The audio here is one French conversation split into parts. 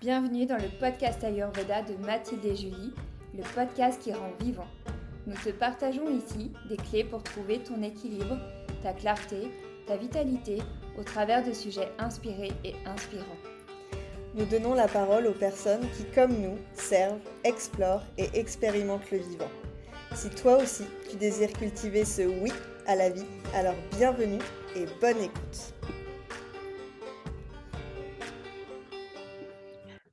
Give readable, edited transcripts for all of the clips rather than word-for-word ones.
Bienvenue dans le podcast Ayurveda de Mathilde et Julie, le podcast qui rend vivant. Nous te partageons ici des clés pour trouver ton équilibre, ta clarté, ta vitalité au travers de sujets inspirés et inspirants. Nous donnons la parole aux personnes qui, comme nous, servent, explorent et expérimentent le vivant. Si toi aussi, tu désires cultiver ce oui à la vie, alors bienvenue et bonne écoute.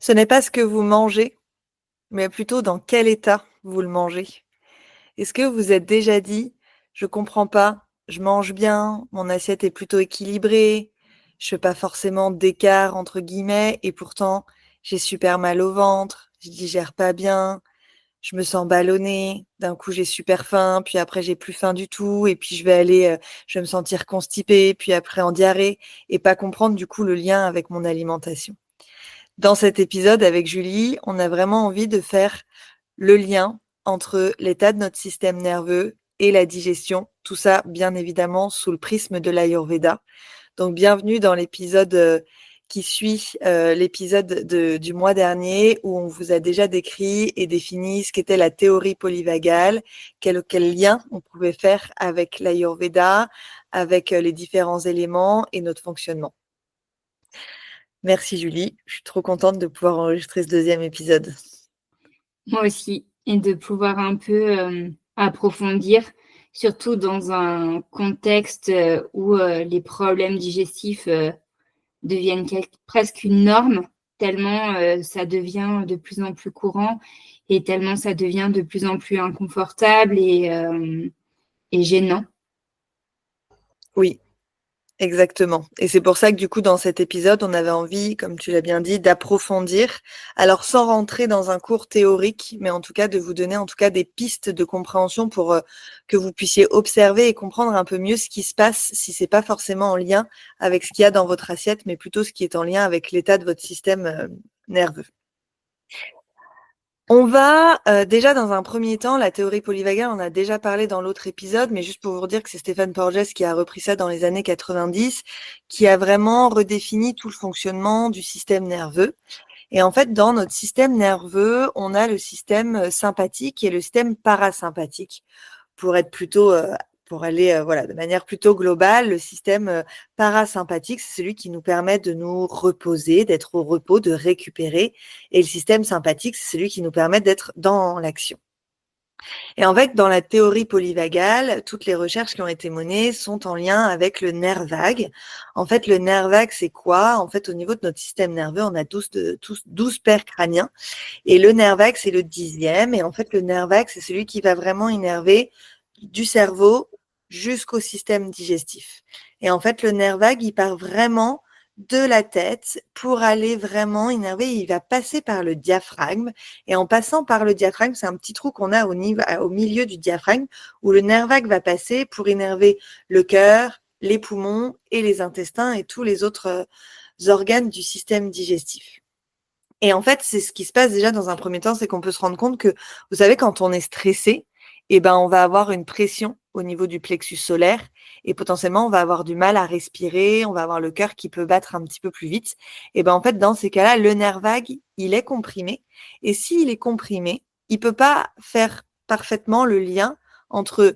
Ce n'est pas ce que vous mangez, mais plutôt dans quel état vous le mangez. Est-ce que vous êtes déjà dit « je comprends pas, je mange bien, mon assiette est plutôt équilibrée, je fais pas forcément d'écart entre guillemets et pourtant j'ai super mal au ventre, je digère pas bien, je me sens ballonnée, d'un coup j'ai super faim, puis après j'ai plus faim du tout et puis je vais me sentir constipée, puis après en diarrhée et pas comprendre du coup le lien avec mon alimentation. » Dans cet épisode avec Julie, on a vraiment envie de faire le lien entre l'état de notre système nerveux et la digestion, tout ça bien évidemment sous le prisme de l'Ayurveda. Donc bienvenue dans l'épisode qui suit l'épisode du mois dernier où on vous a déjà décrit et défini ce qu'était la théorie polyvagale, quel lien on pouvait faire avec l'Ayurveda, avec les différents éléments et notre fonctionnement. Merci Julie, je suis trop contente de pouvoir enregistrer ce deuxième épisode. Moi aussi, et de pouvoir un peu approfondir, surtout dans un contexte où les problèmes digestifs deviennent presque une norme, tellement ça devient de plus en plus courant et tellement ça devient de plus en plus inconfortable et gênant. Oui. Exactement. Et c'est pour ça que du coup, dans cet épisode, on avait envie, comme tu l'as bien dit, d'approfondir. Alors, sans rentrer dans un cours théorique, mais en tout cas, de vous donner en tout cas des pistes de compréhension pour que vous puissiez observer et comprendre un peu mieux ce qui se passe si c'est pas forcément en lien avec ce qu'il y a dans votre assiette, mais plutôt ce qui est en lien avec l'état de votre système nerveux. On va déjà dans un premier temps, la théorie polyvagale, on a déjà parlé dans l'autre épisode, mais juste pour vous dire que c'est Stéphane Porges qui a repris ça dans les années 90, qui a vraiment redéfini tout le fonctionnement du système nerveux. Et en fait, dans notre système nerveux, on a le système sympathique et le système parasympathique. Pour être plutôt, pour aller de manière plutôt globale, le système parasympathique, c'est celui qui nous permet de nous reposer, d'être au repos, de récupérer. Et le système sympathique, c'est celui qui nous permet d'être dans l'action. Et en fait, dans la théorie polyvagale, toutes les recherches qui ont été menées sont en lien avec le nerf vague. En fait, le nerf vague, c'est quoi? En fait, au niveau de notre système nerveux, on a 12 paires crâniens. Et le nerf vague, c'est le 10e. Et en fait, le nerf vague, c'est celui qui va vraiment innerver du cerveau jusqu'au système digestif. Et en fait, le nerf vague, il part vraiment de la tête pour aller vraiment innerver. Il va passer par le diaphragme. Et en passant par le diaphragme, c'est un petit trou qu'on a au milieu du diaphragme où le nerf vague va passer pour innerver le cœur, les poumons et les intestins et tous les autres organes du système digestif. Et en fait, c'est ce qui se passe déjà dans un premier temps, c'est qu'on peut se rendre compte que, vous savez, quand on est stressé, on va avoir une pression au niveau du plexus solaire et potentiellement, on va avoir du mal à respirer, on va avoir le cœur qui peut battre un petit peu plus vite. Et en fait, dans ces cas-là, le nerf vague, il est comprimé. Et s'il est comprimé, il peut pas faire parfaitement le lien entre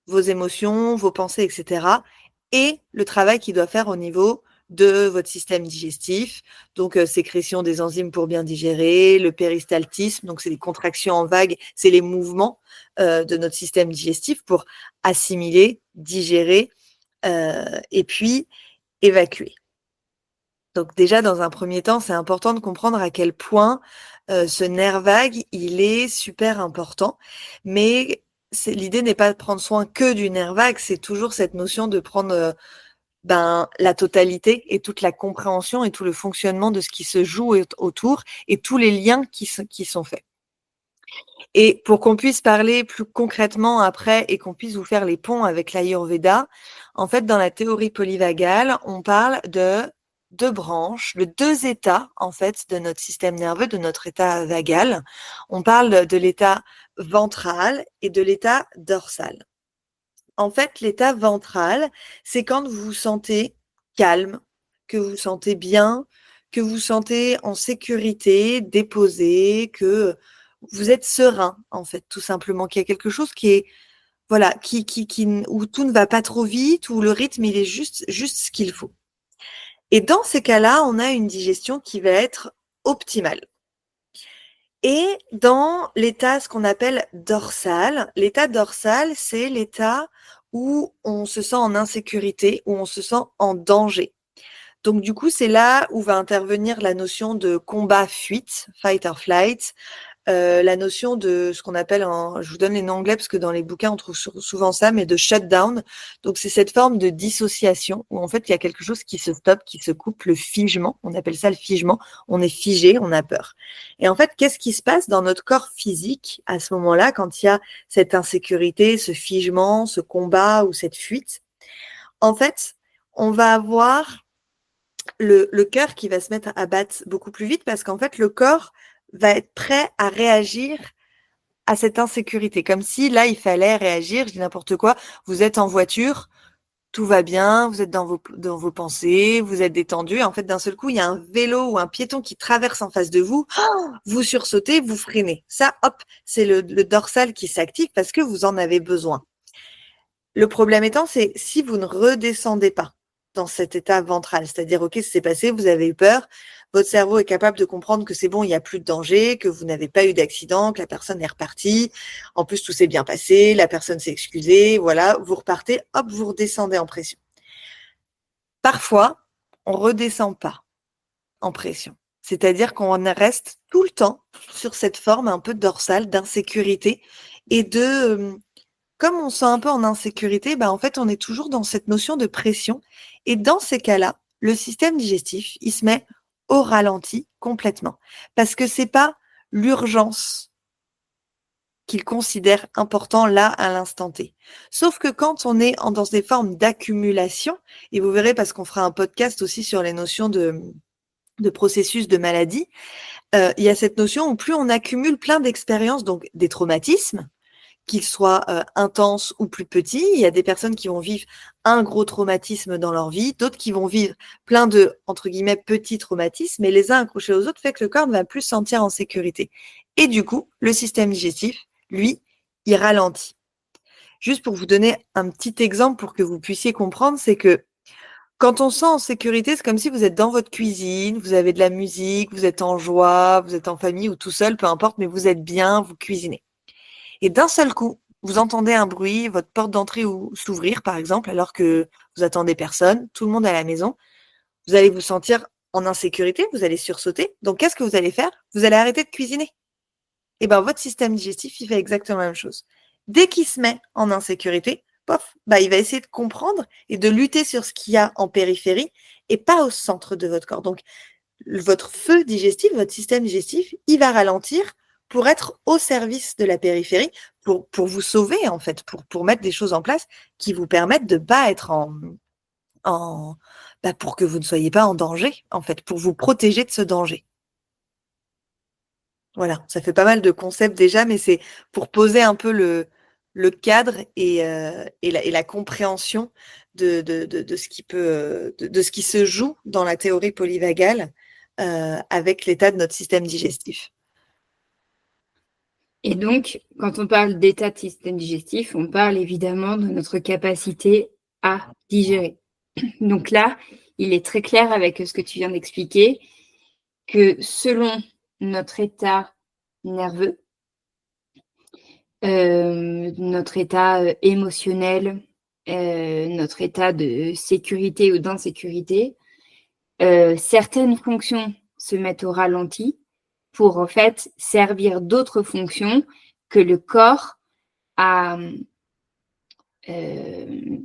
vos émotions, vos pensées, etc. et le travail qu'il doit faire au niveau de votre système digestif, donc sécrétion des enzymes pour bien digérer, le péristaltisme, donc c'est les contractions en vague, c'est les mouvements de notre système digestif pour assimiler, digérer et puis évacuer. Donc déjà, dans un premier temps, c'est important de comprendre à quel point ce nerf vague, il est super important, mais l'idée n'est pas de prendre soin que du nerf vague, c'est toujours cette notion de prendre la totalité et toute la compréhension et tout le fonctionnement de ce qui se joue autour et tous les liens qui sont faits. Et pour qu'on puisse parler plus concrètement après et qu'on puisse vous faire les ponts avec l'Ayurveda, en fait, dans la théorie polyvagale, on parle de deux branches, de deux états, en fait, de notre système nerveux, de notre état vagal. On parle de l'état ventral et de l'état dorsal. En fait, l'état ventral, c'est quand vous vous sentez calme, que vous vous sentez bien, que vous sentez en sécurité, déposé, que vous êtes serein, en fait, tout simplement, qu'il y a quelque chose qui est, voilà, où tout ne va pas trop vite, où le rythme, il est juste ce qu'il faut. Et dans ces cas-là, on a une digestion qui va être optimale. Et dans l'état, ce qu'on appelle dorsal, l'état dorsal, c'est l'état où on se sent en insécurité, où on se sent en danger. Donc, du coup, c'est là où va intervenir la notion de combat-fuite, fight or flight, la notion de ce qu'on appelle, je vous donne les noms anglais parce que dans les bouquins, on trouve souvent ça, mais de shutdown. Donc, c'est cette forme de dissociation où en fait, il y a quelque chose qui se stoppe, qui se coupe, le figement. On appelle ça le figement. On est figé, on a peur. Et en fait, qu'est-ce qui se passe dans notre corps physique à ce moment-là, quand il y a cette insécurité, ce figement, ce combat ou cette fuite? En fait, on va avoir le cœur qui va se mettre à battre beaucoup plus vite parce qu'en fait, le corps va être prêt à réagir à cette insécurité. Comme si là, il fallait réagir, je dis n'importe quoi, vous êtes en voiture, tout va bien, vous êtes dans vos pensées, vous êtes détendu. En fait, d'un seul coup, il y a un vélo ou un piéton qui traverse en face de vous, vous sursautez, vous freinez. Ça, hop, c'est le dorsal qui s'active parce que vous en avez besoin. Le problème étant, c'est si vous ne redescendez pas dans cet état ventral, c'est-à-dire, OK, c'est passé, vous avez eu peur, votre cerveau est capable de comprendre que c'est bon, il n'y a plus de danger, que vous n'avez pas eu d'accident, que la personne est repartie, en plus tout s'est bien passé, la personne s'est excusée, voilà, vous repartez, hop, vous redescendez en pression. Parfois, on ne redescend pas en pression, c'est-à-dire qu'on reste tout le temps sur cette forme un peu dorsale d'insécurité et comme on se sent un peu en insécurité, en fait, on est toujours dans cette notion de pression. Et dans ces cas-là, le système digestif, il se met au ralenti complètement. Parce que c'est pas l'urgence qu'il considère important là, à l'instant T. Sauf que quand on est dans des formes d'accumulation, et vous verrez parce qu'on fera un podcast aussi sur les notions de processus de maladie, il y a cette notion où plus on accumule plein d'expériences, donc des traumatismes, qu'ils soient intenses ou plus petits. Il y a des personnes qui vont vivre un gros traumatisme dans leur vie, d'autres qui vont vivre plein de, entre guillemets, petits traumatismes, mais les uns accrochés aux autres fait que le corps ne va plus se sentir en sécurité. Et du coup, le système digestif, lui, il ralentit. Juste pour vous donner un petit exemple pour que vous puissiez comprendre, c'est que quand on se sent en sécurité, c'est comme si vous êtes dans votre cuisine, vous avez de la musique, vous êtes en joie, vous êtes en famille ou tout seul, peu importe, mais vous êtes bien, vous cuisinez. Et d'un seul coup, vous entendez un bruit, votre porte d'entrée ou s'ouvrir, par exemple, alors que vous attendez personne, tout le monde est à la maison. Vous allez vous sentir en insécurité, vous allez sursauter. Donc, qu'est-ce que vous allez faire? Vous allez arrêter de cuisiner. Et bien, votre système digestif, il fait exactement la même chose. Dès qu'il se met en insécurité, pof, il va essayer de comprendre et de lutter sur ce qu'il y a en périphérie et pas au centre de votre corps. Donc, votre feu digestif, votre système digestif, il va ralentir pour être au service de la périphérie, pour vous sauver, en fait, pour mettre des choses en place qui vous permettent de ne pas être pour que vous ne soyez pas en danger, en fait, pour vous protéger de ce danger. Voilà, ça fait pas mal de concepts déjà, mais c'est pour poser un peu le cadre et la compréhension de ce qui peut, de ce qui se joue dans la théorie polyvagale avec l'état de notre système digestif. Et donc, quand on parle d'état de système digestif, on parle évidemment de notre capacité à digérer. Donc là, il est très clair avec ce que tu viens d'expliquer que selon notre état nerveux, notre état émotionnel, notre état de sécurité ou d'insécurité, certaines fonctions se mettent au ralenti pour en fait servir d'autres fonctions que le corps a j'ai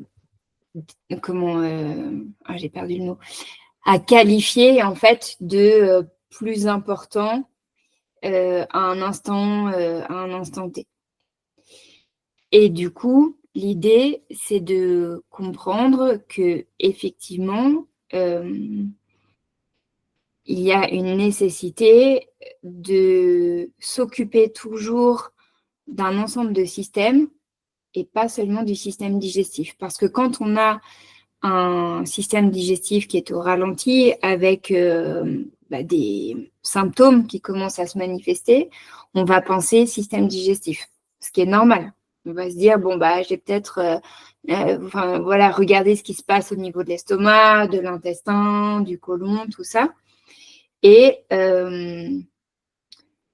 perdu le mot, a qualifié en fait de plus important à un instant T. Et du coup, l'idée, c'est de comprendre que effectivement, il y a une nécessité de s'occuper toujours d'un ensemble de systèmes et pas seulement du système digestif. Parce que quand on a un système digestif qui est au ralenti avec des symptômes qui commencent à se manifester, on va penser système digestif, ce qui est normal. On va se dire, j'ai peut-être, regarder ce qui se passe au niveau de l'estomac, de l'intestin, du côlon, tout ça. Et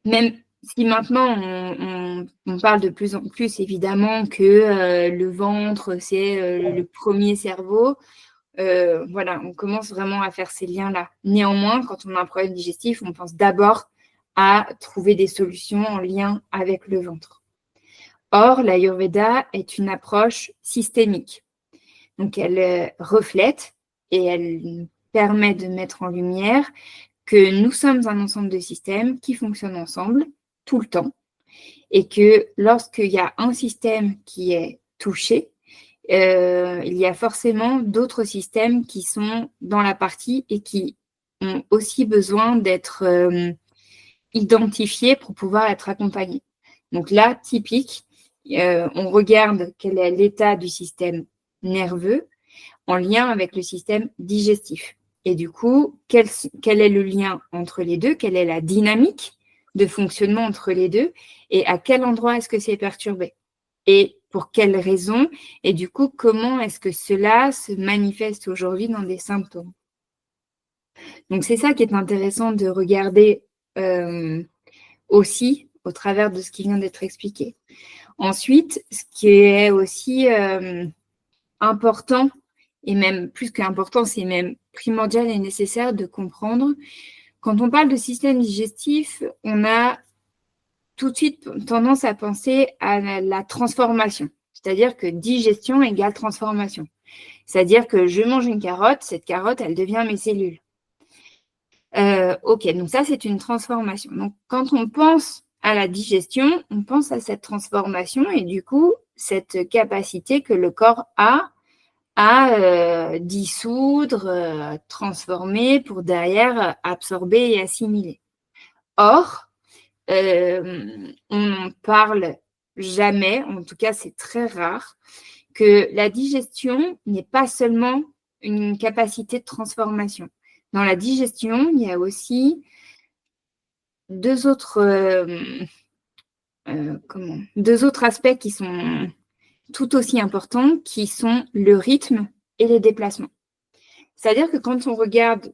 même si maintenant, on parle de plus en plus, évidemment, que le ventre, c'est le premier cerveau, on commence vraiment à faire ces liens-là. Néanmoins, quand on a un problème digestif, on pense d'abord à trouver des solutions en lien avec le ventre. Or, l'Ayurveda est une approche systémique. Donc, elle reflète et elle permet de mettre en lumière que nous sommes un ensemble de systèmes qui fonctionnent ensemble tout le temps et que lorsqu'il y a un système qui est touché, il y a forcément d'autres systèmes qui sont dans la partie et qui ont aussi besoin d'être identifiés pour pouvoir être accompagnés. Donc là, typique, on regarde quel est l'état du système nerveux en lien avec le système digestif. Et du coup, quel est le lien entre les deux? Quelle est la dynamique de fonctionnement entre les deux? Et à quel endroit est-ce que c'est perturbé? Et pour quelles raisons? Et du coup, comment est-ce que cela se manifeste aujourd'hui dans des symptômes? Donc, c'est ça qui est intéressant de regarder aussi au travers de ce qui vient d'être expliqué. Ensuite, ce qui est aussi important, et même plus qu'important, c'est même primordial et nécessaire de comprendre, quand on parle de système digestif, on a tout de suite tendance à penser à la transformation. C'est-à-dire que digestion égale transformation. C'est-à-dire que je mange une carotte, cette carotte, elle devient mes cellules. Ok, donc ça, c'est une transformation. Donc, quand on pense à la digestion, on pense à cette transformation et du coup, cette capacité que le corps a à dissoudre, transformer pour derrière absorber et assimiler. Or, on n'en parle jamais, en tout cas c'est très rare, que la digestion n'est pas seulement une capacité de transformation. Dans la digestion, il y a aussi deux autres aspects qui sont tout aussi importants, qui sont le rythme et les déplacements. C'est-à-dire que quand on regarde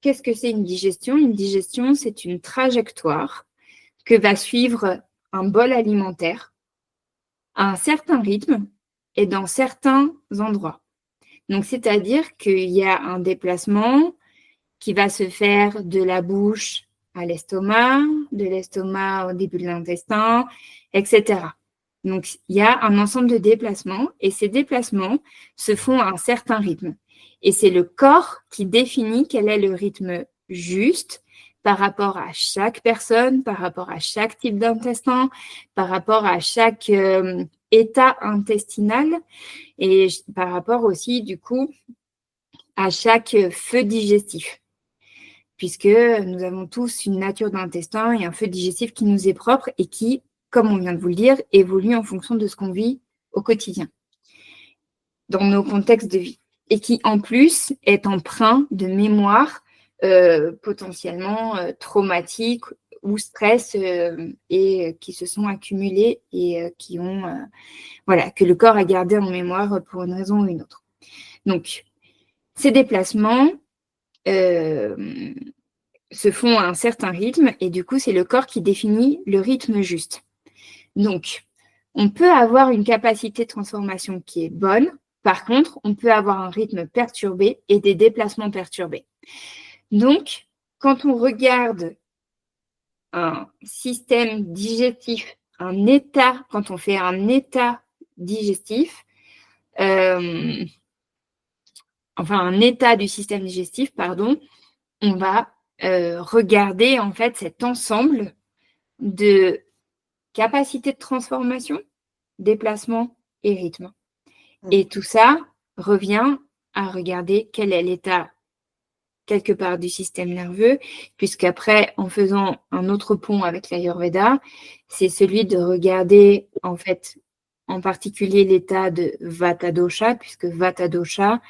qu'est-ce que c'est une digestion, c'est une trajectoire que va suivre un bol alimentaire à un certain rythme et dans certains endroits. Donc, c'est-à-dire qu'il y a un déplacement qui va se faire de la bouche à l'estomac, de l'estomac au début de l'intestin, etc. Donc, il y a un ensemble de déplacements et ces déplacements se font à un certain rythme. Et c'est le corps qui définit quel est le rythme juste par rapport à chaque personne, par rapport à chaque type d'intestin, par rapport à chaque état intestinal et par rapport aussi, du coup, à chaque feu digestif. Puisque nous avons tous une nature d'intestin et un feu digestif qui nous est propre et qui, comme on vient de vous le dire, évolue en fonction de ce qu'on vit au quotidien, dans nos contextes de vie. Et qui, en plus, est empreint de mémoires potentiellement traumatiques ou stress et qui se sont accumulées et qui ont, que le corps a gardé en mémoire pour une raison ou une autre. Donc, ces déplacements se font à un certain rythme et du coup, c'est le corps qui définit le rythme juste. Donc, on peut avoir une capacité de transformation qui est bonne. Par contre, on peut avoir un rythme perturbé et des déplacements perturbés. Donc, quand on regarde un système digestif, quand on fait un état digestif, un état du système digestif, on va regarder en fait cet ensemble de capacité de transformation, déplacement et rythme. Et tout ça revient à regarder quel est l'état quelque part du système nerveux, puisqu'après, en faisant un autre pont avec l'Ayurveda, c'est celui de regarder en fait en particulier l'état de Vata Dosha, puisque Vata Dosha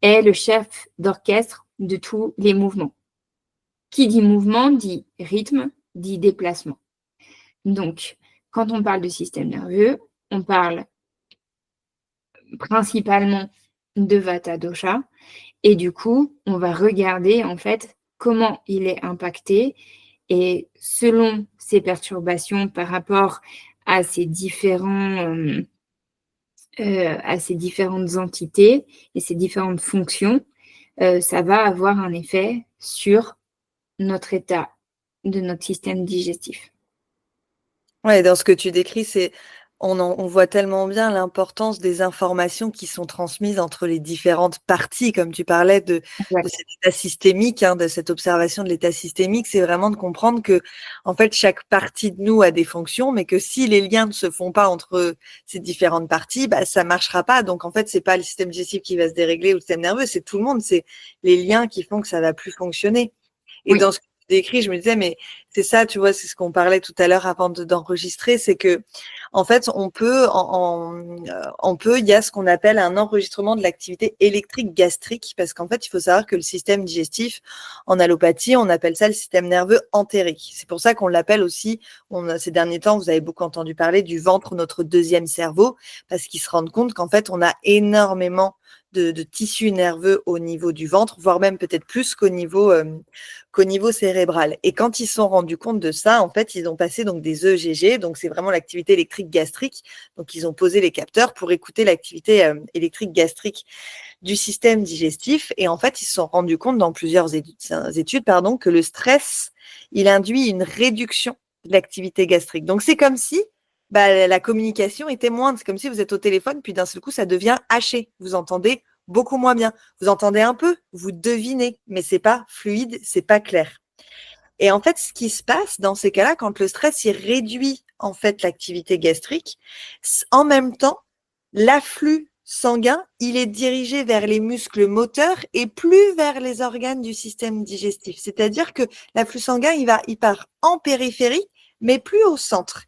est le chef d'orchestre de tous les mouvements. Qui dit mouvement dit rythme, dit déplacement. Donc, quand on parle de système nerveux, on parle principalement de Vata Dosha. Et du coup, on va regarder en fait comment il est impacté et selon ces perturbations par rapport à ces différentes entités et ces différentes fonctions, ça va avoir un effet sur notre état de notre système digestif. Ouais, dans ce que tu décris, on voit tellement bien l'importance des informations qui sont transmises entre les différentes parties, comme tu parlais de cet état systémique, de cette observation de l'état systémique, c'est vraiment de comprendre que, en fait, chaque partie de nous a des fonctions, mais que si les liens ne se font pas entre ces différentes parties, bah, ça marchera pas. Donc, en fait, c'est pas le système digestif qui va se dérégler ou le système nerveux, c'est tout le monde, c'est les liens qui font que ça va plus fonctionner. Et dans ce que tu décris, je me disais, mais c'est ça, tu vois, c'est ce qu'on parlait tout à l'heure avant d'enregistrer, c'est que, en fait, il y a ce qu'on appelle un enregistrement de l'activité électrique gastrique, parce qu'en fait, il faut savoir que le système digestif, en allopathie, on appelle ça le système nerveux entérique. C'est pour ça qu'on l'appelle aussi, ces derniers temps, vous avez beaucoup entendu parler du ventre, notre deuxième cerveau, parce qu'ils se rendent compte qu'en fait, on a énormément de tissus nerveux au niveau du ventre, voire même peut-être plus qu'au niveau cérébral. Et quand ils se sont rendus compte de ça, en fait, ils ont passé donc des EGG, donc c'est vraiment l'activité électrique gastrique. Donc ils ont posé les capteurs pour écouter l'activité électrique gastrique du système digestif. Et en fait, ils se sont rendus compte dans plusieurs études, que le stress, il induit une réduction de l'activité gastrique. Donc c'est comme si la communication était moindre. C'est comme si vous êtes au téléphone, puis d'un seul coup, ça devient haché. Vous entendez beaucoup moins bien. Vous entendez un peu, vous devinez, mais c'est pas fluide, c'est pas clair. Et en fait, ce qui se passe dans ces cas-là, quand le stress il réduit en fait l'activité gastrique, en même temps, l'afflux sanguin, il est dirigé vers les muscles moteurs et plus vers les organes du système digestif. C'est-à-dire que l'afflux sanguin, il part en périphérie, mais plus au centre.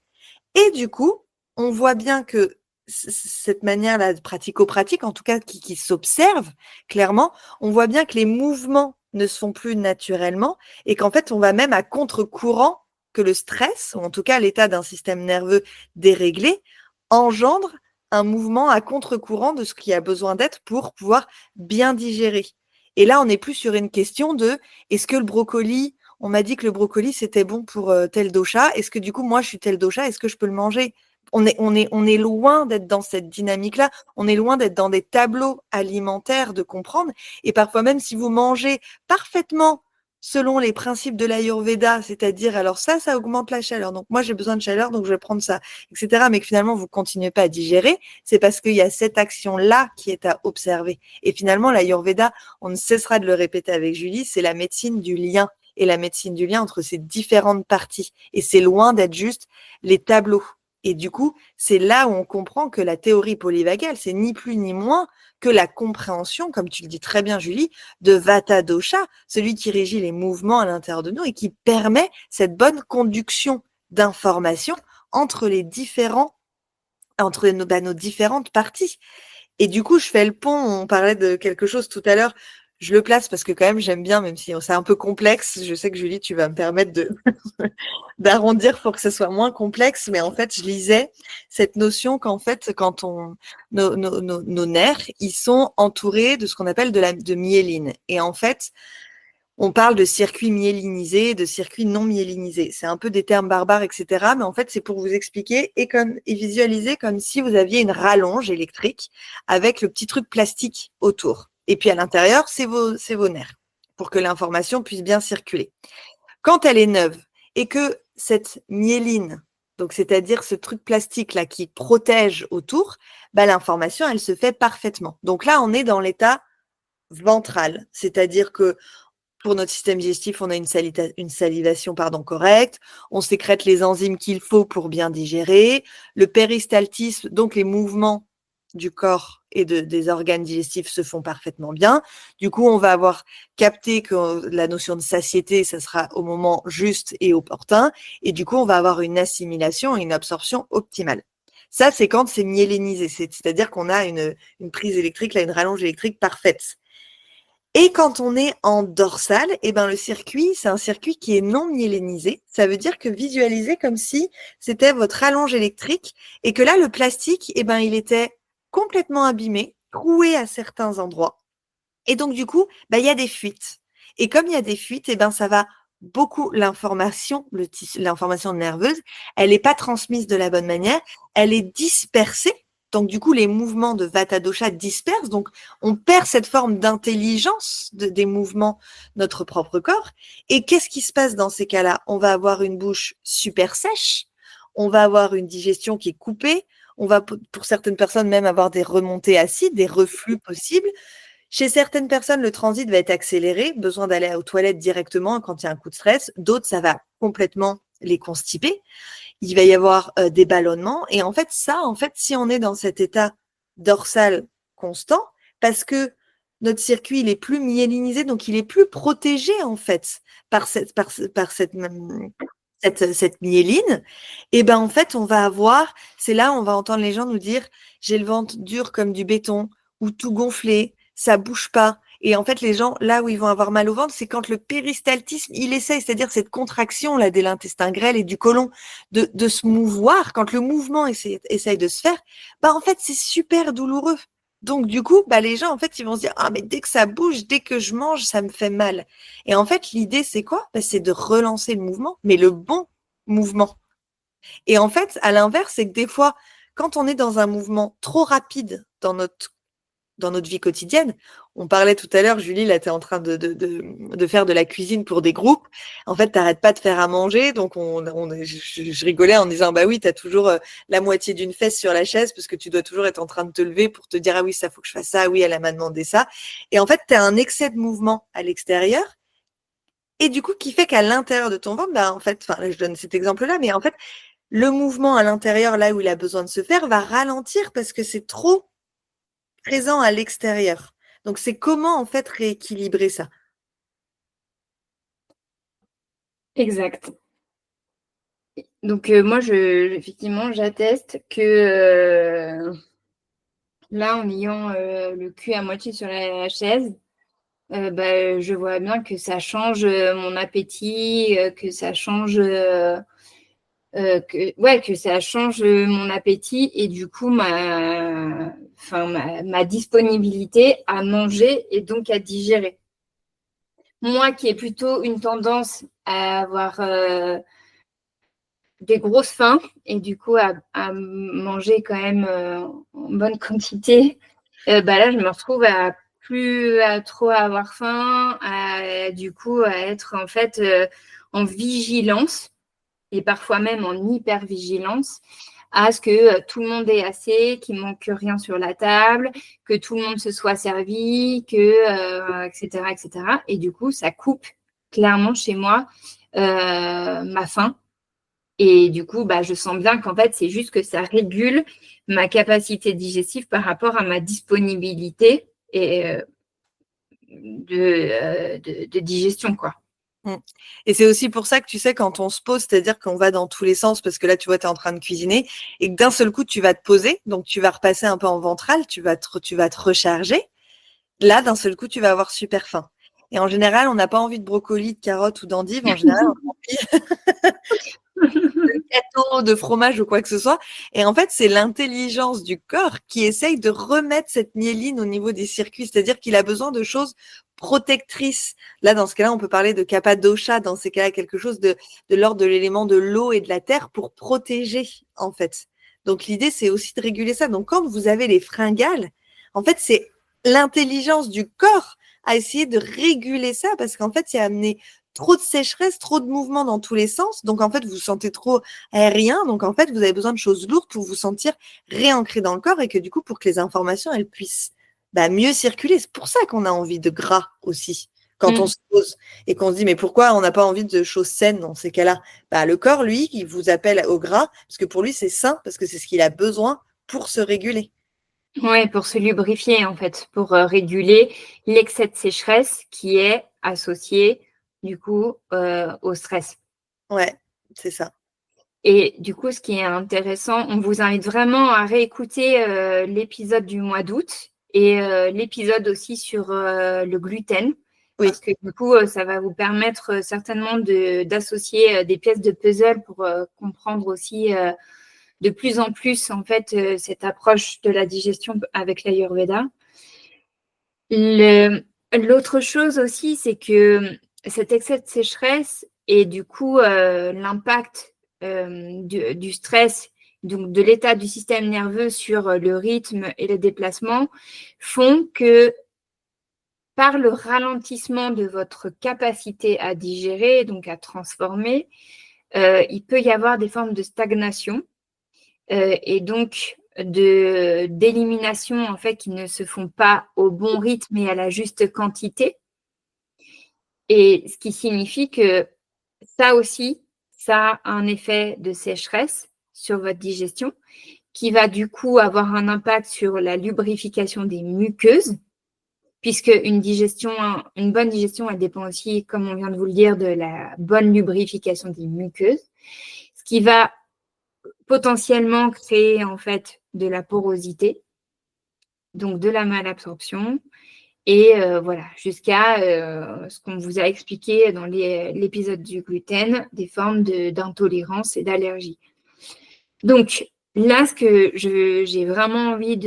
Et du coup, on voit bien que cette manière-là, pratico-pratique, en tout cas qui s'observe clairement, on voit bien que les mouvements ne se font plus naturellement et qu'en fait, on va même à contre-courant que le stress, ou en tout cas l'état d'un système nerveux déréglé, engendre un mouvement à contre-courant de ce qui a besoin d'être pour pouvoir bien digérer. Et là, on n'est plus sur une question de est-ce que le brocoli, on m'a dit que le brocoli, c'était bon pour tel dosha. Est-ce que du coup, moi, je suis tel dosha, est-ce que je peux le manger? On est loin d'être dans cette dynamique-là. On est loin d'être dans des tableaux alimentaires, de comprendre. Et parfois même, si vous mangez parfaitement selon les principes de l'Ayurveda, c'est-à-dire, alors ça augmente la chaleur. Donc, moi, j'ai besoin de chaleur, donc je vais prendre ça, etc. Mais que finalement, vous continuez pas à digérer, c'est parce qu'il y a cette action-là qui est à observer. Et finalement, l'Ayurveda, on ne cessera de le répéter avec Julie, c'est la médecine du lien et la médecine du lien entre ces différentes parties. Et c'est loin d'être juste les tableaux. Et du coup, c'est là où on comprend que la théorie polyvagale, c'est ni plus ni moins que la compréhension, comme tu le dis très bien, Julie, de Vata Dosha, celui qui régit les mouvements à l'intérieur de nous et qui permet cette bonne conduction d'informations entre nos différentes parties. Et du coup, je fais le pont, on parlait de quelque chose tout à l'heure, je le place parce que quand même j'aime bien, même si c'est un peu complexe. Je sais que Julie, tu vas me permettre d'arrondir pour que ce soit moins complexe, mais en fait, je lisais cette notion qu'en fait, quand nos nerfs, ils sont entourés de ce qu'on appelle de myéline. Et en fait, on parle de circuits myélinisés, de circuits non myélinisés. C'est un peu des termes barbares, etc. Mais en fait, c'est pour vous expliquer et visualiser comme si vous aviez une rallonge électrique avec le petit truc plastique autour. Et puis à l'intérieur, c'est vos nerfs pour que l'information puisse bien circuler. Quand elle est neuve et que cette myéline, donc c'est-à-dire ce truc plastique là qui protège autour, l'information, elle se fait parfaitement. Donc là, on est dans l'état ventral, c'est-à-dire que pour notre système digestif, on a une salivation correcte, on sécrète les enzymes qu'il faut pour bien digérer, le péristaltisme, donc les mouvements du corps et des organes digestifs se font parfaitement bien. Du coup, on va avoir capté que la notion de satiété, ça sera au moment juste et opportun, et du coup, on va avoir une assimilation et une absorption optimale. Ça, c'est quand c'est myélinisé, c'est-à-dire qu'on a une prise électrique, là, une rallonge électrique parfaite. Et quand on est en dorsale, eh ben, le circuit, c'est un circuit qui est non myélinisé. Ça veut dire que visualisez comme si c'était votre rallonge électrique et que là, le plastique, eh ben, il était complètement abîmé, troué à certains endroits. Et donc, du coup, bah, il y a des fuites. Et comme il y a des fuites, eh ben, ça va beaucoup, l'information nerveuse, elle n'est pas transmise de la bonne manière, elle est dispersée. Donc, du coup, les mouvements de Vata Dosha dispersent. Donc, on perd cette forme d'intelligence des mouvements de notre propre corps. Et qu'est-ce qui se passe dans ces cas-là? On va avoir une bouche super sèche. On va avoir une digestion qui est coupée. On va, pour certaines personnes, même avoir des remontées acides, des reflux possibles. Chez certaines personnes, le transit va être accéléré, besoin d'aller aux toilettes directement quand il y a un coup de stress. D'autres, ça va complètement les constiper. Il va y avoir des ballonnements. Et en fait, si on est dans cet état dorsal constant, parce que notre circuit, il est plus myélinisé, donc il est plus protégé, en fait, par cette myéline, et ben en fait, on va avoir, c'est là, on va entendre les gens nous dire, j'ai le ventre dur comme du béton, ou tout gonflé, ça bouge pas. Et en fait, les gens, là où ils vont avoir mal au ventre, c'est quand le péristaltisme, il essaye, c'est-à-dire cette contraction là de l'intestin grêle et du côlon, de se mouvoir. Quand le mouvement essaye de se faire, bah en fait, c'est super douloureux. Donc du coup, bah les gens, en fait, ils vont se dire, ah mais dès que ça bouge, dès que je mange, ça me fait mal. Et en fait, l'idée, c'est quoi? Bah, c'est de relancer le mouvement, mais le bon mouvement. Et en fait, à l'inverse, c'est que des fois, quand on est dans un mouvement trop rapide dans notre vie quotidienne. On parlait tout à l'heure, Julie, là, tu es en train de faire de la cuisine pour des groupes. En fait, tu n'arrêtes pas de faire à manger. Donc, je rigolais en disant, bah oui, tu as toujours la moitié d'une fesse sur la chaise parce que tu dois toujours être en train de te lever pour te dire, ah oui, ça faut que je fasse ça. Ah oui, elle m'a demandé ça. Et en fait, tu as un excès de mouvement à l'extérieur. Et du coup, qui fait qu'à l'intérieur de ton ventre, bah, en fait, enfin, là, je donne cet exemple-là, mais en fait, le mouvement à l'intérieur, là où il a besoin de se faire, va ralentir parce que c'est trop présent à l'extérieur. Donc, c'est comment, en fait, rééquilibrer ça? Exact. Donc, moi, effectivement, j'atteste que là, en ayant le cul à moitié sur la chaise, bah, je vois bien que ça change mon appétit, que ça change que ça change mon appétit et du coup ma disponibilité à manger et donc à digérer. Moi qui ai plutôt une tendance à avoir des grosses faims et du coup à manger quand même en bonne quantité, bah là je me retrouve à plus à trop avoir faim, du coup à être en fait en vigilance et parfois même en hypervigilance à ce que tout le monde ait assez, qu'il ne manque rien sur la table, que tout le monde se soit servi, etc., etc. Et du coup, ça coupe clairement chez moi ma faim. Et du coup, bah, je sens bien qu'en fait, c'est juste que ça régule ma capacité digestive par rapport à ma disponibilité et, de digestion, quoi. Et c'est aussi pour ça que tu sais, quand on se pose, c'est-à-dire qu'on va dans tous les sens, parce que là, tu vois, tu es en train de cuisiner, et que d'un seul coup, tu vas te poser, donc tu vas repasser un peu en ventral, tu vas te recharger. Là, d'un seul coup, tu vas avoir super faim. Et en général, on n'a pas envie de brocoli, de carottes ou d'endives. En général, on a envie de gâteau, de fromage ou quoi que ce soit. Et en fait, c'est l'intelligence du corps qui essaye de remettre cette myéline au niveau des circuits. C'est-à-dire qu'il a besoin de choses protectrices. Là, dans ce cas-là, on peut parler de kapha dosha. Dans ces cas-là, quelque chose de l'ordre de l'élément de l'eau et de la terre pour protéger, en fait. Donc, l'idée, c'est aussi de réguler ça. Donc, quand vous avez les fringales, en fait, c'est l'intelligence du corps à essayer de réguler ça parce qu'en fait, il y a amené trop de sécheresse, trop de mouvements dans tous les sens. Donc, en fait, vous vous sentez trop aérien. Donc, en fait, vous avez besoin de choses lourdes pour vous sentir réancré dans le corps et que du coup, pour que les informations, elles puissent mieux circuler. C'est pour ça qu'on a envie de gras aussi. Quand on se pose et qu'on se dit, mais pourquoi on n'a pas envie de choses saines dans ces cas-là? Le corps, lui, il vous appelle au gras parce que pour lui, c'est sain, parce que c'est ce qu'il a besoin pour se réguler. Oui, pour se lubrifier, en fait, pour réguler l'excès de sécheresse qui est associé, du coup, au stress. Ouais, c'est ça. Et du coup, ce qui est intéressant, on vous invite vraiment à réécouter l'épisode du mois d'août et l'épisode aussi sur le gluten. Oui. Parce que du coup, ça va vous permettre certainement d'associer des pièces de puzzle pour comprendre aussi de plus en plus en fait cette approche de la digestion avec l'Ayurveda. L'autre chose aussi, c'est que cet excès de sécheresse et du coup l'impact du stress, donc de l'état du système nerveux sur le rythme et les déplacements, font que par le ralentissement de votre capacité à digérer, donc à transformer, il peut y avoir des formes de stagnation et donc d'élimination en fait qui ne se font pas au bon rythme et à la juste quantité. Et ce qui signifie que ça aussi, ça a un effet de sécheresse sur votre digestion qui va du coup avoir un impact sur la lubrification des muqueuses, puisque une bonne digestion, elle dépend aussi, comme on vient de vous le dire, de la bonne lubrification des muqueuses, ce qui va potentiellement créer en fait de la porosité, donc de la malabsorption, et voilà, jusqu'à ce qu'on vous a expliqué dans l'épisode du gluten, des formes d'intolérance et d'allergie. Donc là, ce que j'ai vraiment envie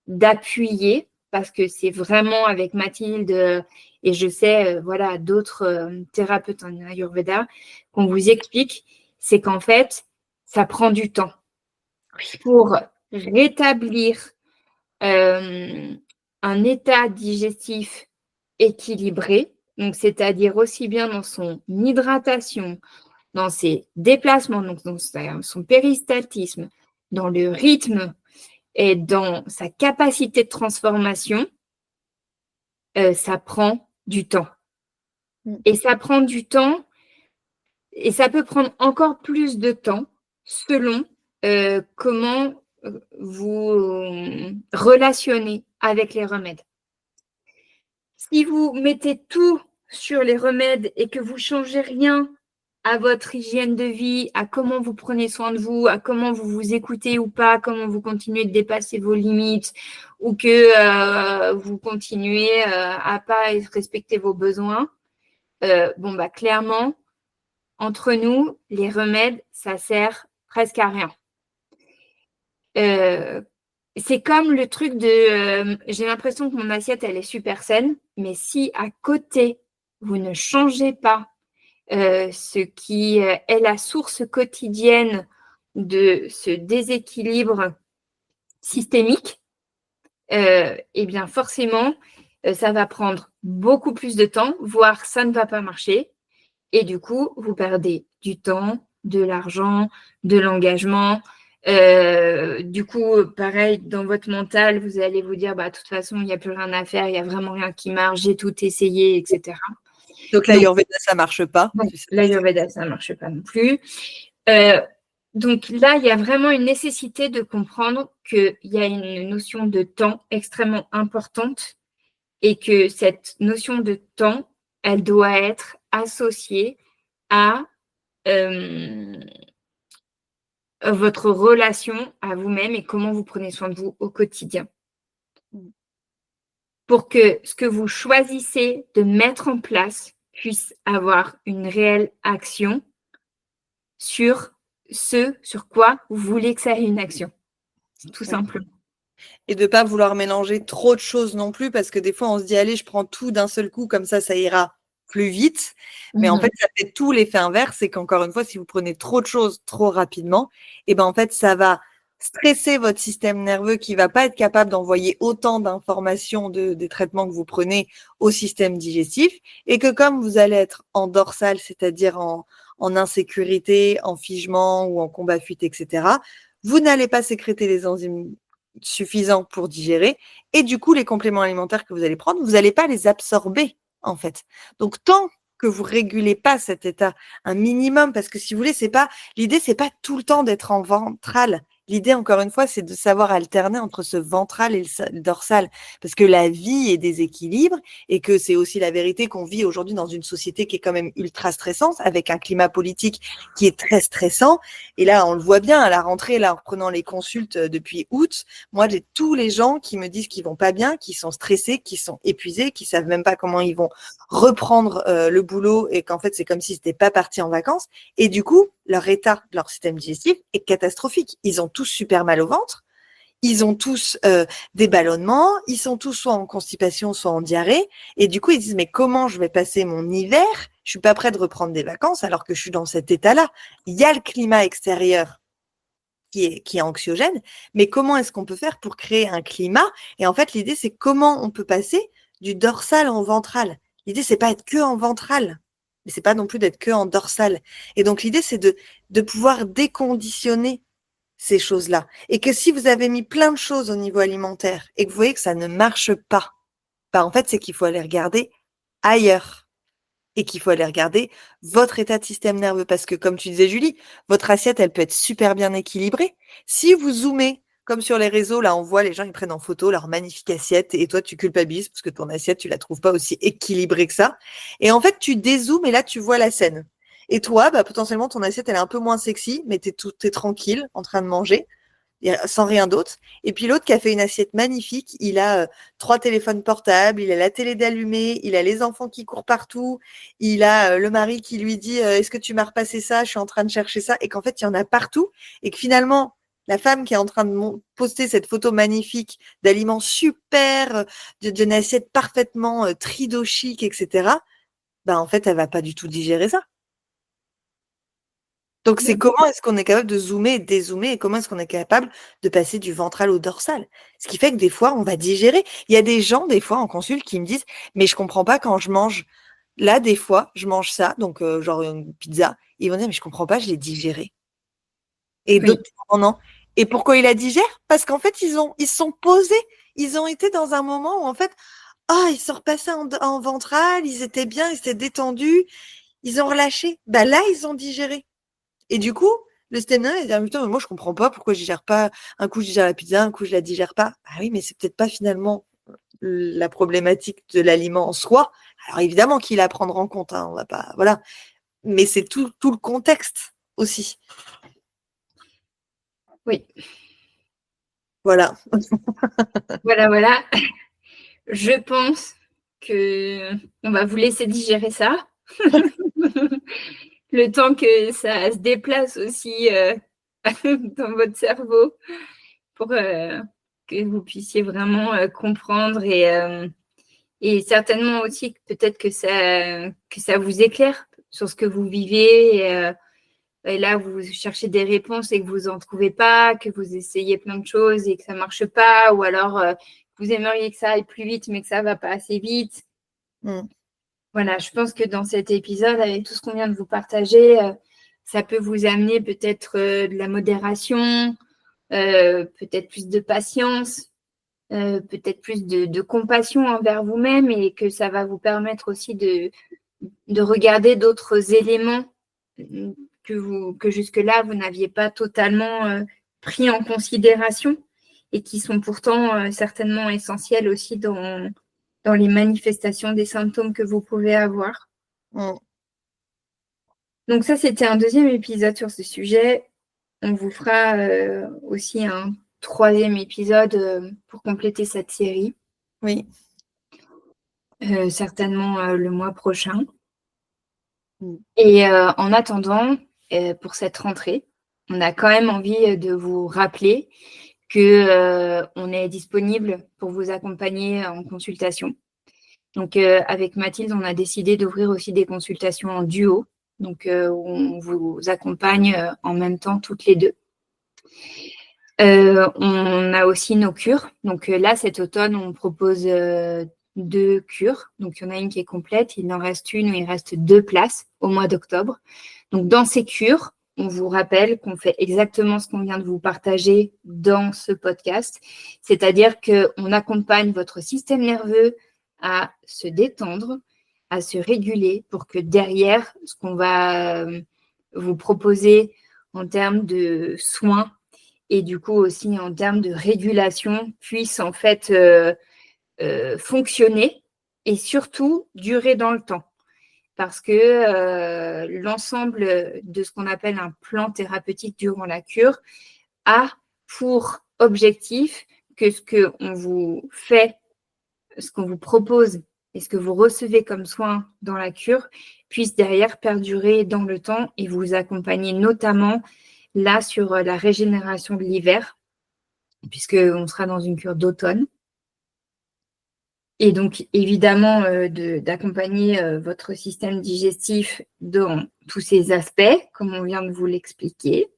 d'appuyer, parce que c'est vraiment avec Mathilde et je sais, voilà, d'autres thérapeutes en Ayurveda qu'on vous explique, c'est qu'en fait, ça prend du temps pour rétablir un état digestif équilibré, donc c'est-à-dire aussi bien dans son hydratation, dans ses déplacements, donc dans son péristaltisme, dans le rythme et dans sa capacité de transformation, ça prend du temps. Et ça prend du temps et ça peut prendre encore plus de temps selon comment vous relationnez avec les remèdes. Si vous mettez tout sur les remèdes et que vous ne changez rien à votre hygiène de vie, à comment vous prenez soin de vous, à comment vous vous écoutez ou pas, comment vous continuez de dépasser vos limites ou que vous continuez à pas respecter vos besoins, clairement, entre nous, les remèdes, ça sert presque à rien. C'est comme le truc de j'ai l'impression que mon assiette, elle est super saine, mais si à côté, vous ne changez pas ce qui est la source quotidienne de ce déséquilibre systémique, eh bien forcément, ça va prendre beaucoup plus de temps, voire ça ne va pas marcher. Et du coup, vous perdez du temps, de l'argent, de l'engagement. Du coup, pareil, dans votre mental, vous allez vous dire, de toute façon, il n'y a plus rien à faire, il n'y a vraiment rien qui marche, j'ai tout essayé, etc. Donc l'Ayurveda, ça ne marche pas. L'Ayurveda, ça ne marche pas non plus. Donc là, il y a vraiment une nécessité de comprendre qu'il y a une notion de temps extrêmement importante et que cette notion de temps, elle doit être associée à votre relation à vous-même et comment vous prenez soin de vous au quotidien. Pour que ce que vous choisissez de mettre en place puisse avoir une réelle action sur ce sur quoi vous voulez que ça ait une action, tout simplement. Et de ne pas vouloir mélanger trop de choses non plus, parce que des fois, on se dit, allez, je prends tout d'un seul coup, comme ça ira plus vite. Mais en fait, ça fait tout l'effet inverse, c'est qu'encore une fois, si vous prenez trop de choses trop rapidement, et en fait, ça va stresser votre système nerveux qui ne va pas être capable d'envoyer autant d'informations des traitements que vous prenez au système digestif, et que comme vous allez être en dorsale, c'est-à-dire en insécurité, en figement ou en combat-fuite, etc., vous n'allez pas sécréter les enzymes suffisants pour digérer, et du coup, les compléments alimentaires que vous allez prendre, vous n'allez pas les absorber, en fait. Donc, tant que vous régulez pas cet état, un minimum, parce que si vous voulez, l'idée, c'est pas tout le temps d'être en ventral. L'idée, encore une fois, c'est de savoir alterner entre ce ventral et le dorsal, parce que la vie est déséquilibre et que c'est aussi la vérité qu'on vit aujourd'hui dans une société qui est quand même ultra stressante, avec un climat politique qui est très stressant. Et là, on le voit bien à la rentrée, là, en reprenant les consultes depuis août, moi, j'ai tous les gens qui me disent qu'ils vont pas bien, qui sont stressés, qui sont épuisés, qui savent même pas comment ils vont reprendre le boulot et qu'en fait, c'est comme s'ils n'étaient pas partis en vacances. Et du coup, leur état, leur système digestif est catastrophique. Ils ont tous super mal au ventre, ils ont tous des ballonnements, ils sont tous soit en constipation, soit en diarrhée. Et du coup, ils disent, mais comment je vais passer mon hiver? Je suis pas prêt de reprendre des vacances alors que je suis dans cet état-là. Il y a le climat extérieur qui est anxiogène, mais comment est-ce qu'on peut faire pour créer un climat? Et en fait, l'idée, c'est comment on peut passer du dorsal en ventral. L'idée, c'est pas être que en ventral, mais c'est pas non plus d'être que en dorsal. Et donc, l'idée, c'est de pouvoir déconditionner ces choses-là. Et que si vous avez mis plein de choses au niveau alimentaire et que vous voyez que ça ne marche pas, bah, en fait, c'est qu'il faut aller regarder ailleurs. Et qu'il faut aller regarder votre état de système nerveux. Parce que, comme tu disais, Julie, votre assiette, elle peut être super bien équilibrée. Si vous zoomez, comme sur les réseaux, là, on voit les gens, ils prennent en photo leur magnifique assiette et toi, tu culpabilises parce que ton assiette, tu la trouves pas aussi équilibrée que ça. Et en fait, tu dézoomes et là, tu vois la scène. Et toi, bah, potentiellement, ton assiette, elle est un peu moins sexy, mais t'es tranquille en train de manger sans rien d'autre. Et puis l'autre qui a fait une assiette magnifique, il a 3 téléphones portables, il a la télé d'allumée, il a les enfants qui courent partout, il a le mari qui lui dit est-ce que tu m'as repassé ça? Je suis en train de chercher ça. Et qu'en fait, il y en a partout. Et que finalement, la femme qui est en train de poster cette photo magnifique d'aliments super, d'une assiette parfaitement trido chic, etc., bah, en fait, elle va pas du tout digérer ça. Donc, c'est comment est-ce qu'on est capable de zoomer et de dézoomer et comment est-ce qu'on est capable de passer du ventral au dorsal. Ce qui fait que des fois, on va digérer. Il y a des gens, des fois, en consulte, qui me disent, mais je comprends pas quand je mange. Là, des fois, je mange ça, donc genre une pizza. Ils vont dire, mais je comprends pas, je l'ai digéré. Et Oui, d'autres, non, non. Et pourquoi ils la digèrent? Parce qu'en fait, ils se sont posés. Ils ont été dans un moment où, en fait, ah, ils sont repassés en ventral, ils étaient bien, ils étaient détendus, ils ont relâché. Bah là, ils ont digéré. Et du coup, le système nerveux, il dit, ah, putain, mais moi, je comprends pas pourquoi je digère pas. Un coup, je digère la pizza, un coup, je la digère pas. Ah oui, mais c'est peut-être pas finalement la problématique de l'aliment en soi. Alors, évidemment qu'il est à prendre en compte, hein, on va pas, voilà. Mais c'est tout le contexte aussi. oui. Voilà. Voilà, voilà. Je pense que on va vous laisser digérer ça. Le temps que ça se déplace aussi dans votre cerveau pour que vous puissiez vraiment comprendre et certainement aussi peut-être que ça vous éclaire sur ce que vous vivez et là vous cherchez des réponses et que vous n'en trouvez pas, que vous essayez plein de choses et que ça ne marche pas ou alors vous aimeriez que ça aille plus vite mais que ça ne va pas assez vite. Voilà, je pense que dans cet épisode, avec tout ce qu'on vient de vous partager, ça peut vous amener peut-être de la modération, peut-être plus de patience, peut-être plus de compassion envers vous-même et que ça va vous permettre aussi de regarder d'autres éléments que jusque-là, vous n'aviez pas totalement pris en considération et qui sont pourtant certainement essentiels aussi dans les manifestations des symptômes que vous pouvez avoir. Donc ça, c'était un deuxième épisode sur ce sujet. On vous fera aussi un troisième épisode pour compléter cette série. Oui. Certainement le mois prochain. Et en attendant, pour cette rentrée, on a quand même envie de vous rappeler qu'on est disponible pour vous accompagner en consultation. Donc, avec Mathilde, on a décidé d'ouvrir aussi des consultations en duo. Donc, on vous accompagne en même temps toutes les deux. On a aussi nos cures. Donc là, cet automne, on propose 2 cures. Donc, il y en a une qui est complète. Il en reste une où il reste 2 places au mois d'octobre. Donc, dans ces cures, on vous rappelle qu'on fait exactement ce qu'on vient de vous partager dans ce podcast. C'est-à-dire qu'on accompagne votre système nerveux à se détendre, à se réguler pour que derrière, ce qu'on va vous proposer en termes de soins et du coup aussi en termes de régulation puisse en fait fonctionner et surtout durer dans le temps. Parce que l'ensemble de ce qu'on appelle un plan thérapeutique durant la cure a pour objectif que ce qu'on vous fait, ce qu'on vous propose et ce que vous recevez comme soin dans la cure puisse derrière perdurer dans le temps et vous accompagner notamment là sur la régénération de l'hiver, puisqu'on sera dans une cure d'automne. Et donc, évidemment, d'accompagner votre système digestif dans tous ces aspects, comme on vient de vous l'expliquer.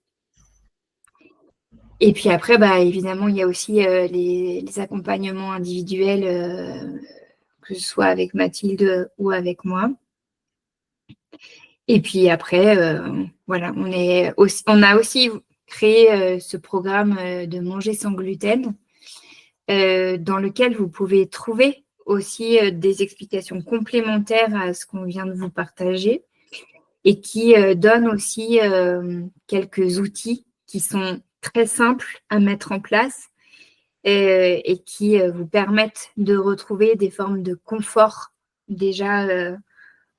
Et puis après, évidemment, il y a aussi les accompagnements individuels, que ce soit avec Mathilde ou avec moi. Et puis après, voilà, on a aussi créé ce programme de manger sans gluten, dans lequel vous pouvez trouver aussi des explications complémentaires à ce qu'on vient de vous partager et qui donne aussi quelques outils qui sont très simples à mettre en place et qui vous permettent de retrouver des formes de confort déjà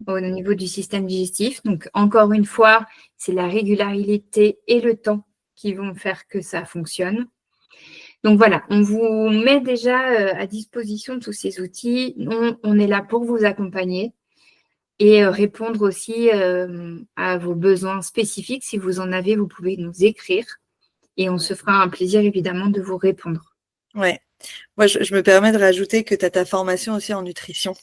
au niveau du système digestif. Donc, encore une fois, c'est la régularité et le temps qui vont faire que ça fonctionne. Donc voilà, on vous met déjà à disposition tous ces outils. On est là pour vous accompagner et répondre aussi à vos besoins spécifiques. Si vous en avez, vous pouvez nous écrire et on se fera un plaisir évidemment de vous répondre. Ouais. Moi, je me permets de rajouter que tu as ta formation aussi en nutrition,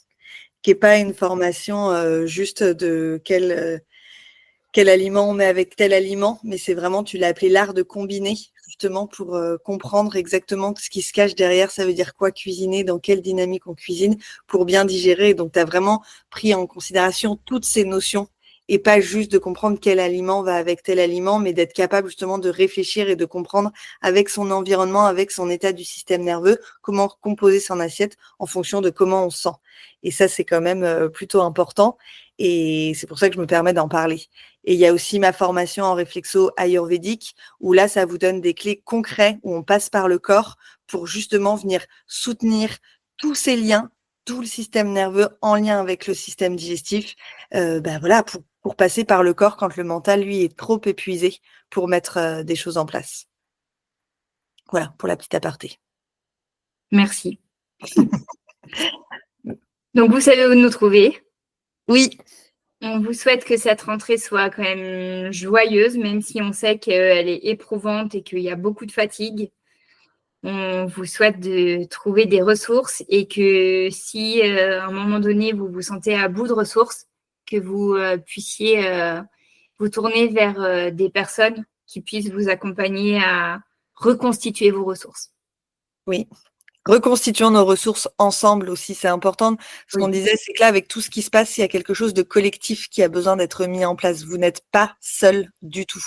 qui n'est pas une formation juste de quel aliment on met avec tel aliment, mais c'est vraiment, tu l'as appelé l'art de combiner, justement pour comprendre exactement ce qui se cache derrière, ça veut dire quoi cuisiner, dans quelle dynamique on cuisine, pour bien digérer. Donc, tu as vraiment pris en considération toutes ces notions et pas juste de comprendre quel aliment va avec tel aliment, mais d'être capable justement de réfléchir et de comprendre avec son environnement, avec son état du système nerveux, comment composer son assiette en fonction de comment on se sent. Et ça, c'est quand même plutôt important. Et c'est pour ça que je me permets d'en parler. Et il y a aussi ma formation en réflexo ayurvédique, où là, ça vous donne des clés concrètes, où on passe par le corps pour justement venir soutenir tous ces liens, tout le système nerveux en lien avec le système digestif, voilà, pour passer par le corps quand le mental, lui, est trop épuisé pour mettre des choses en place. Voilà, pour la petite aparté. Merci. Donc, vous savez où nous trouver. Oui. On vous souhaite que cette rentrée soit quand même joyeuse, même si on sait qu'elle est éprouvante et qu'il y a beaucoup de fatigue. On vous souhaite de trouver des ressources et que si à un moment donné, vous vous sentez à bout de ressources, que vous puissiez vous tourner vers des personnes qui puissent vous accompagner à reconstituer vos ressources. Oui. Reconstituons nos ressources ensemble aussi, c'est important. Ce qu'on disait, c'est que là, avec tout ce qui se passe, il y a quelque chose de collectif qui a besoin d'être mis en place. Vous n'êtes pas seul du tout.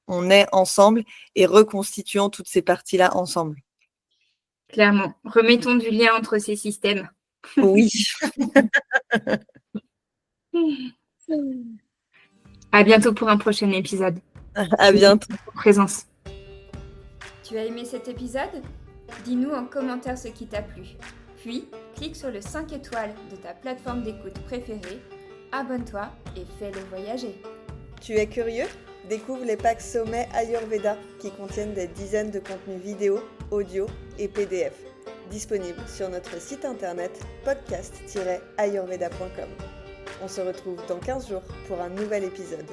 On est ensemble et reconstituons toutes ces parties-là ensemble. Clairement. Remettons du lien entre ces systèmes. Oui. À bientôt pour un prochain épisode. À bientôt. Pour présence. Tu as aimé cet épisode ? Dis-nous en commentaire ce qui t'a plu. Puis, clique sur le 5 étoiles de ta plateforme d'écoute préférée, abonne-toi et fais-le voyager. Tu es curieux ? Découvre les packs Sommet Ayurveda qui contiennent des dizaines de contenus vidéo, audio et PDF, disponibles sur notre site internet podcast-ayurveda.com. On se retrouve dans 15 jours pour un nouvel épisode.